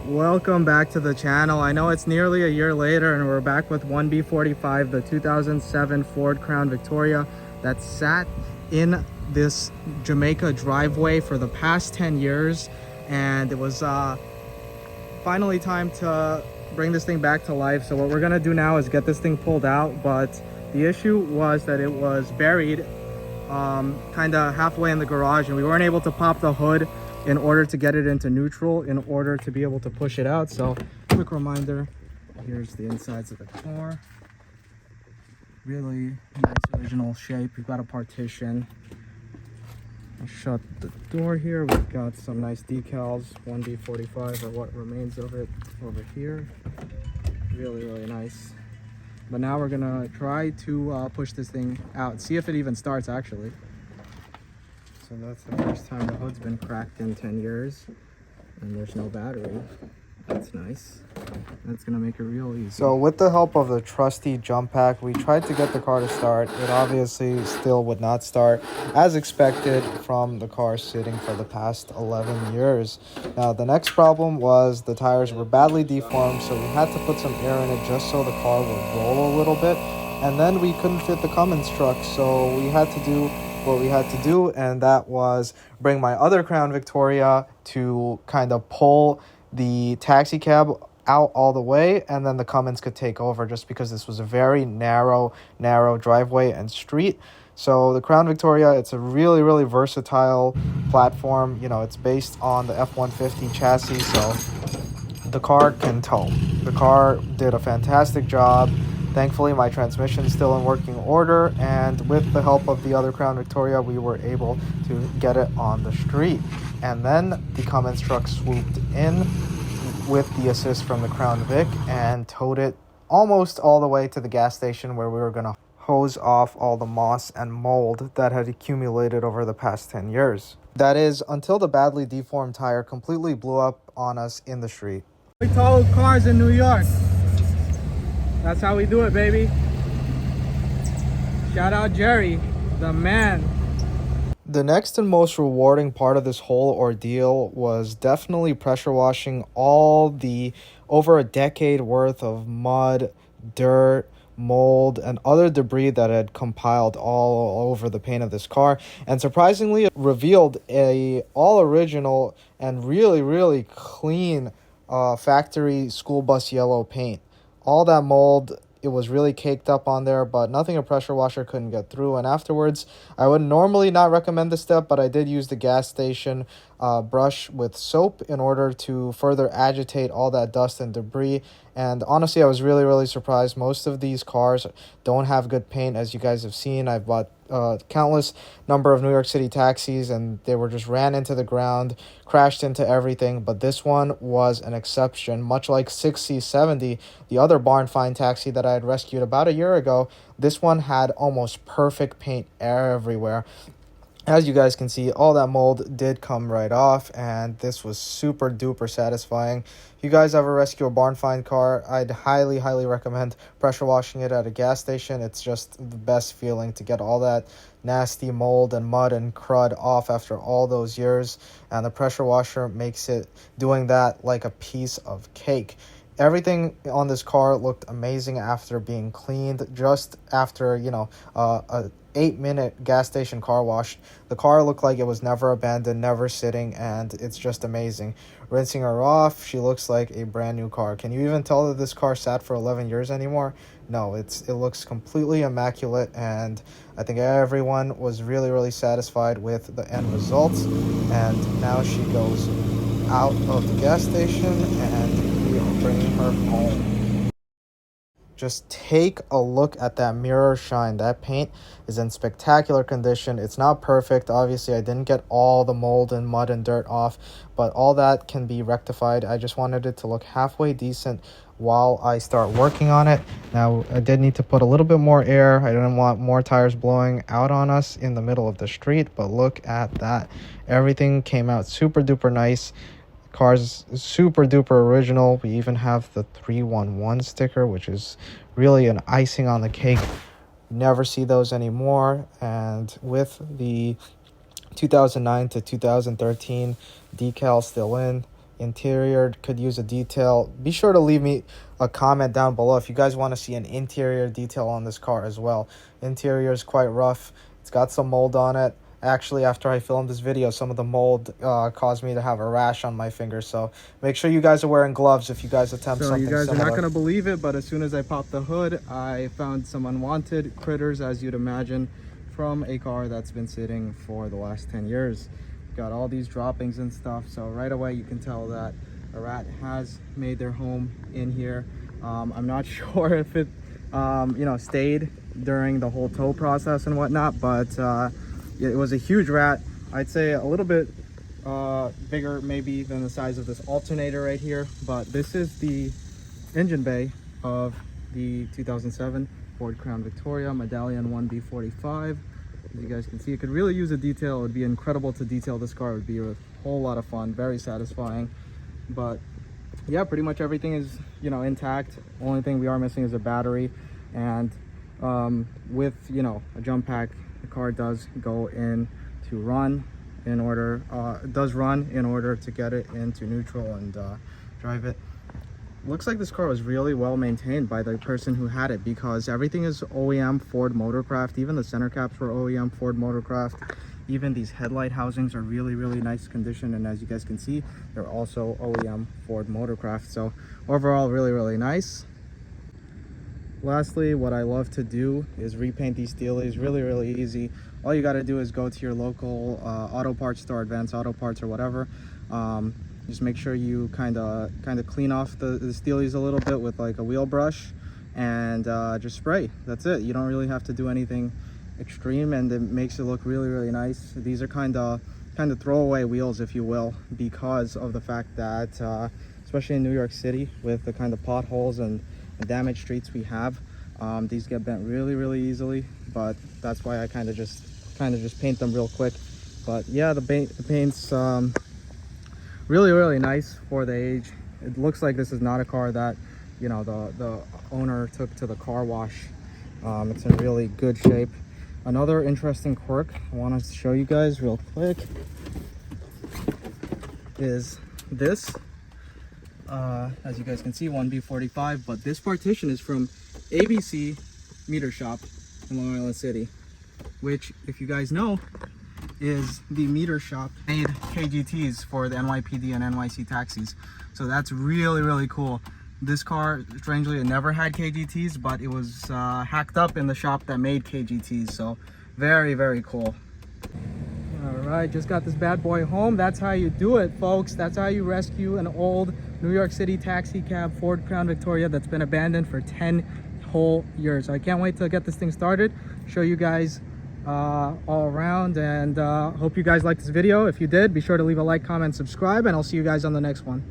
Welcome back to the channel. I know it's nearly a year later and we're back with 1B45, the 2007 Ford Crown Victoria that sat in this Jamaica driveway for the past 10 years, and it was finally time to bring this thing back to life. So what we're gonna do now is get this thing pulled out, but the issue was that it was buried kind of halfway in the garage, and we weren't able to pop the hood in order to get it into neutral in order to be able to push it out. So quick reminder, here's the insides of the car. Really nice original shape. We've got a partition. I'll shut the door here. We've got some nice decals, 1B45 or what remains of it over here. Really nice. But now we're gonna try to push this thing out, see if it even starts actually. So that's the first time the hood's been cracked in 10 years, and there's no battery. That's nice. That's gonna make it real easy. So with the help of the trusty jump pack, we tried to get the car to start. It obviously still would not start, as expected from the car sitting for the past 11 years. Now the next problem was the tires were badly deformed, so we had to put some air in it just so the car would roll a little bit. And then we couldn't fit the Cummins truck, so we had to do what we had to do, and that was bring my other Crown Victoria to kind of pull the taxi cab out all the way, and then the Cummins could take over, just because this was a very narrow driveway and street. So the Crown Victoria, it's a really versatile platform. You know, it's based on the F-150 chassis, so the car can tow. The car did a fantastic job. Thankfully, my transmission is still in working order, and with the help of the other Crown Victoria, we were able to get it on the street. And then the Cummins truck swooped in with the assist from the Crown Vic and towed it almost all the way to the gas station, where we were going to hose off all the moss and mold that had accumulated over the past 10 years. That is, until the badly deformed tire completely blew up on us in the street. We tow cars in New York. That's how we do it, baby. Shout out Jerry, the man. The next and most rewarding part of this whole ordeal was definitely pressure washing all the over a decade worth of mud, dirt, mold, and other debris that had compiled all over the paint of this car. And surprisingly, it revealed a all original and really clean factory school bus yellow paint. All that mold, it was really caked up on there, but nothing a pressure washer couldn't get through. And afterwards, I would normally not recommend this step, but I did use the gas station brush with soap in order to further agitate all that dust and debris. And honestly, I was really surprised. Most of these cars don't have good paint, as you guys have seen. I've bought countless number of New York City taxis, and they were just ran into the ground, crashed into everything. But this one was an exception. Much like 6C70, the other barn find taxi that I had rescued about a year ago, this one had almost perfect paint everywhere. As you guys can see, all that mold did come right off, and this was super duper satisfying. If you guys ever rescue a barn find car, I'd highly recommend pressure washing it at a gas station. It's just the best feeling to get all that nasty mold and mud and crud off after all those years, and the pressure washer makes it doing that like a piece of cake. Everything on this car looked amazing after being cleaned. Just after, a 8-minute gas station car wash, the car looked like it was never abandoned, never sitting, and it's just amazing. Rinsing her off, she looks like a brand new car. Can you even tell that this car sat for 11 years anymore? No, it looks completely immaculate, and I think everyone was really satisfied with the end results. And now she goes out of the gas station, and we are bringing her home. Just take a look at that mirror shine. That paint is in spectacular condition. It's not perfect. Obviously, I didn't get all the mold and mud and dirt off, but all that can be rectified. I just wanted it to look halfway decent while I start working on it. Now, I did need to put a little bit more air. I didn't want more tires blowing out on us in the middle of the street, but look at that. Everything came out super duper nice. Car's super duper original. We even have the 311 sticker, which is really an icing on the cake. Never see those anymore. And with the 2009 to 2013 decal still in, Interior could use a detail. Be sure to leave me a comment down below if you guys want to see an interior detail on this car as well. Interior is quite rough. It's got some mold on it. Actually, after I filmed this video, some of the mold caused me to have a rash on my finger. So make sure you guys are wearing gloves if you guys attempt something similar. So you guys are not going to believe it, but as soon as I popped the hood, I found some unwanted critters, as you'd imagine, from a car that's been sitting for the last 10 years. Got all these droppings and stuff, so right away you can tell that a rat has made their home in here. I'm not sure if it stayed during the whole tow process and whatnot, but it was a huge rat. I'd say a little bit bigger maybe than the size of this alternator right here, but this is the engine bay of the 2007 Ford Crown Victoria Medallion 1B45. As you guys can see, it could really use a detail. It would be incredible to detail this car. It would be a whole lot of fun, very satisfying. But yeah, pretty much everything is intact. Only thing we are missing is a battery, and with a jump pack, the car does go in to run in order to get it into neutral and drive it. Looks like this car was really well maintained by the person who had it, because everything is OEM Ford Motorcraft. Even the center caps were OEM Ford Motorcraft. Even these headlight housings are really, really nice condition, and as you guys can see, they're also OEM Ford Motorcraft. So overall, really, really nice. Lastly, what I love to do is repaint these steelies. Really, really easy. All you got to do is go to your local auto parts store, Advanced Auto Parts or whatever. Just make sure you kind of clean off the steelies a little bit with like a wheel brush, and just spray. That's it. You don't really have to do anything extreme, and it makes it look really, really nice. These are kind of throwaway wheels, if you will, because of the fact that especially in New York City, with the kind of potholes and damaged streets we have, these get bent really, really easily. But that's why I kind of just paint them real quick. But yeah, the paint's really, really nice for the age. It looks like this is not a car that the owner took to the car wash. It's in really good shape. Another interesting quirk I want to show you guys real quick is this. As you guys can see, 1B45, but this partition is from ABC Meter Shop in Long Island City, which, if you guys know, is the meter shop made KGTs for the NYPD and NYC taxis. So that's really, really cool. This car, strangely, it never had KGTs, but it was hacked up in the shop that made KGTs. So very, very cool. All right, just got this bad boy home. That's how you do it, folks. That's how you rescue an old New York City taxi cab Ford Crown Victoria that's been abandoned for 10 whole years. I can't wait to get this thing started, show you guys all around, and hope you guys liked this video. If you did, be sure to leave a like, comment, subscribe, and I'll see you guys on the next one.